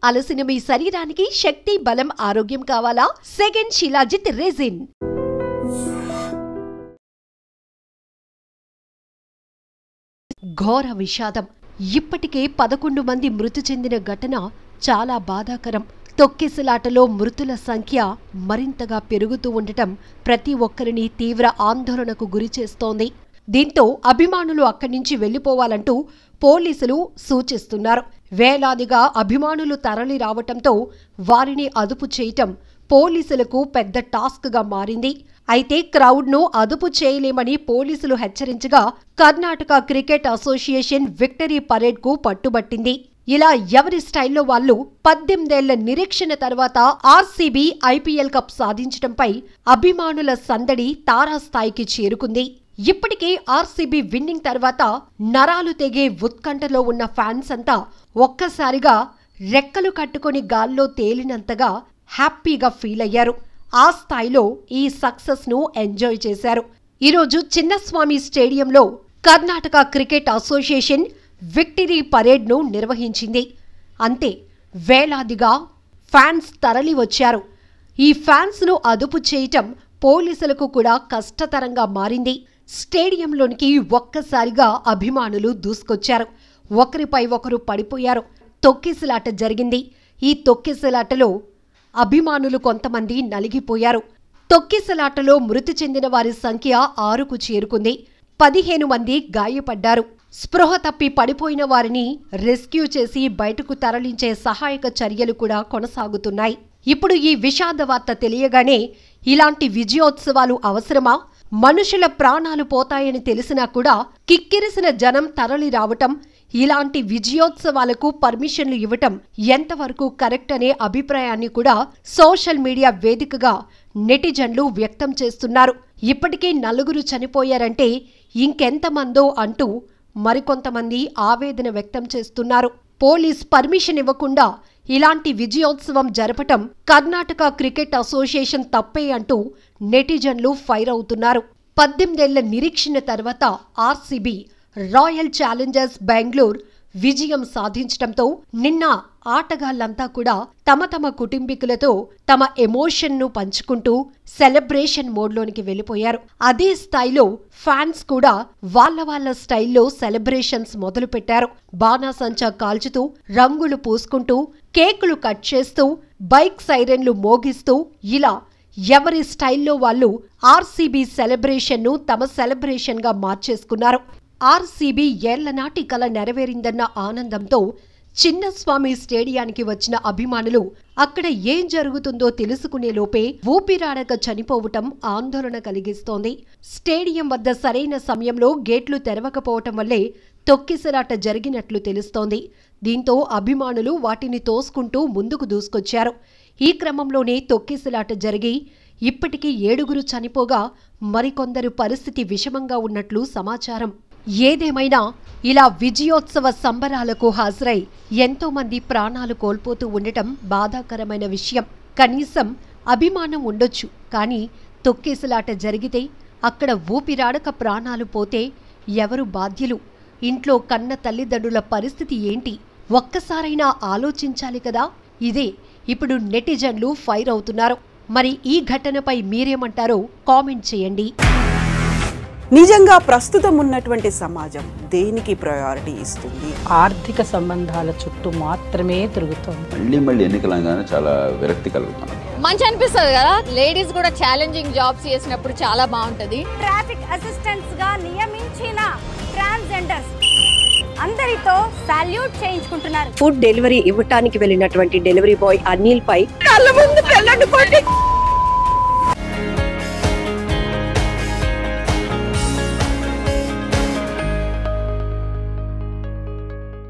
అలసిన మీ శరీరానికి శక్తి, బలం, ఆరోగ్యం కావాలా? Second shilajit resin. ఘోర విషాదం. ఇప్పటికే 11 మంది మృతి చెందిన ఘటన చాలా బాధాకరం. తొక్కిసలాటలో మృతుల సంఖ్య మరింతగా పెరుగుతూ ఉండటం ప్రతి ఒక్కరిని తీవ్ర ఆందోళనకు గురిచేస్తోంది. దీంతో అభిమానులు అక్కడి నుంచి వెళ్లిపోవాలంటూ పోలీసులు సూచిస్తున్నారు. వేలాదిగా అభిమానులు తరలి రావటంతో వారిని అదుపు చేయటం పోలీసులకు పెద్ద టాస్క్ గా మారింది. అయితే క్రౌడ్ ను అదుపు చేయలేమని పోలీసులు హెచ్చరించగా Karnataka cricket association victory parade కు పట్టుబట్టింది. ఇలా ఎవరి స్టైల్లో వాళ్ళు 18 ఏళ్ల నిరీక్షణ తర్వాత ఆర్సీబీ ఐపీఎల్ కప్ సాధించడంపై అభిమానుల సందడి తారాస్థాయికి చేరుకుంది. ఇప్పటికే ఆర్సీబీ విన్నింగ్ తర్వాత నరాలు తెగే ఉత్కంఠలో ఉన్న ఫ్యాన్స్ అంతా ఒక్కసారిగా రెక్కలు కట్టుకొని గాల్లో తేలినంతగా హ్యాపీగా ఫీల్ అయ్యారు. ఆ స్థాయిలో ఈ సక్సెస్ ను ఎంజాయ్ చేశారు. ఈరోజు చిన్నస్వామి స్టేడియంలో Karnataka cricket association victory parade ను నిర్వహించింది. అంతే, వేలాదిగా ఫ్యాన్స్ తరలి వచ్చారు. ఈ ఫ్యాన్స్ ను అదుపు చేయటం పోలీసులకు కూడా కష్టతరంగా మారింది. స్టేడియంలోనికి ఒక్కసారిగా అభిమానులు దూసుకొచ్చారు. ఒకరిపై ఒకరు పడిపోయారు. తొక్కిసలాట జరిగింది. ఈ తొక్కిసలాటలో అభిమానులు కొంతమంది నలిగిపోయారు. తొక్కిసలాటలో మృతి చెందిన వారి సంఖ్య 6కు చేరుకుంది. 15 మంది గాయపడ్డారు. స్పృహ తప్పి పడిపోయిన వారిని రెస్క్యూ చేసి బయటకు తరలించే సహాయక చర్యలు కూడా కొనసాగుతున్నాయి. ఇప్పుడు ఈ విషాద వార్త తెలియగానే ఇలాంటి విజయోత్సవాలు అవసరమా? మనుషుల ప్రాణాలు పోతాయని తెలిసినా కూడా కిక్కిరిసిన జనం తరలి రావటం, ఇలాంటి విజయోత్సవాలకు పర్మిషన్లు ఇవ్వటం ఎంతవరకు కరెక్ట్ అనే అభిప్రాయాన్ని కూడా సోషల్ మీడియా వేదికగా నెటిజన్లు వ్యక్తం చేస్తున్నారు. ఇప్పటికే 4 చనిపోయారంటే ఇంకెంతమందో అంటూ మరికొంతమంది ఆవేదన వ్యక్తం చేస్తున్నారు. పోలీస్ పర్మిషన్ ఇవ్వకుండా ఇలాంటి విజయోత్సవం జరపటం కర్ణాటక క్రికెట్ అసోసియేషన్ తప్పే అంటూ నెటిజన్లు ఫైర్ అవుతున్నారు. 18 ఏళ్ల నిరీక్షణ తర్వాత ఆర్సీబీ రాయల్ ఛాలెంజర్స్ బెంగళూరు విజయం సాధించడంతో నిన్న ఆటగాళ్లంతా కూడా తమ తమ కుటుంబీకులతో తమ ఎమోషన్ ను పంచుకుంటూ సెలబ్రేషన్ మోడ్లోనికి వెళ్లిపోయారు. అదే స్థాయిలో ఫ్యాన్స్ కూడా వాళ్ళ స్టైల్లో సెలబ్రేషన్స్ మొదలుపెట్టారు. బాణాసంచా కాల్చుతూ, రంగులు పూసుకుంటూ, కేకులు కట్ చేస్తూ, బైక్ సైరన్లు మోగిస్తూ ఇలా ఎవరి స్టైల్లో వాళ్ళు ఆర్సీబీ సెలబ్రేషన్ ను తమ సెలబ్రేషన్ గా మార్చేసుకున్నారు. ఆర్సీబీ ఏళ్లనాటి కల నెరవేరిందన్న ఆనందంతో చిన్నస్వామి స్టేడియానికి వచ్చిన అభిమానులు అక్కడ ఏం జరుగుతుందో తెలుసుకునే లోపే ఊపిరాడక చనిపోవటం ఆందోళన కలిగిస్తోంది. స్టేడియం వద్ద సరైన సమయంలో గేట్లు తెరవకపోవటం వల్లే తొక్కిసలాట జరిగినట్లు తెలుస్తోంది. దీంతో అభిమానులు వాటిని తోసుకుంటూ ముందుకు దూసుకొచ్చారు. ఈ క్రమంలోనే తొక్కిసలాట జరిగి ఇప్పటికీ 7 చనిపోగా మరికొందరు పరిస్థితి విషమంగా ఉన్నట్లు సమాచారం. ఏదేమైనా ఇలా విజయోత్సవ సంబరాలకు హాజరై ఎంతో మంది ప్రాణాలు కోల్పోతూ ఉండటం బాధాకరమైన విషయం. కనీసం అభిమానం ఉండొచ్చు, కానీ తొక్కేసలాట జరిగితే అక్కడ ఊపిరాడక ప్రాణాలు పోతే ఎవరు బాధ్యులు? ఇంట్లో కన్న తల్లిదండ్రుల పరిస్థితి ఏంటి? ఒక్కసారైనా ఆలోచించాలి కదా. ఇదే ఇప్పుడు నెటిజన్లు ఫైర్ అవుతున్నారు. మరి ఈ ఘటనపై మీరేమంటారో కామెంట్ చేయండి. నిజంగా ప్రస్తుతం ఉన్నటువంటి సమాజం దేనికి ప్రయారిటీ ఇస్తుంది? ఆర్థిక సంబంధాల చుట్టూ మాత్రమే తిరుగుతుంది. మళ్ళీ ఎన్నికలంగానే చాలా విరక్తి కలుగుతున్నాం. మంచి అనిపిస్తుంది కదా, లేడీస్ కూడా ఛాలెంజింగ్ జాబ్స్ చేసినప్పుడు చాలా బాగుంటది. ట్రాఫిక్ అసిస్టెంట్స్ గా నియమించిన ట్రాన్స్జెండర్స్ అందరితో సాల్యూట్ చేయించుకుంటున్నారు. ఫుడ్ డెలివరీ ఇవ్వటానికి వెళ్ళినటువంటి డెలివరీ బాయ్ అనిల్ పై కళ్ళ ముందు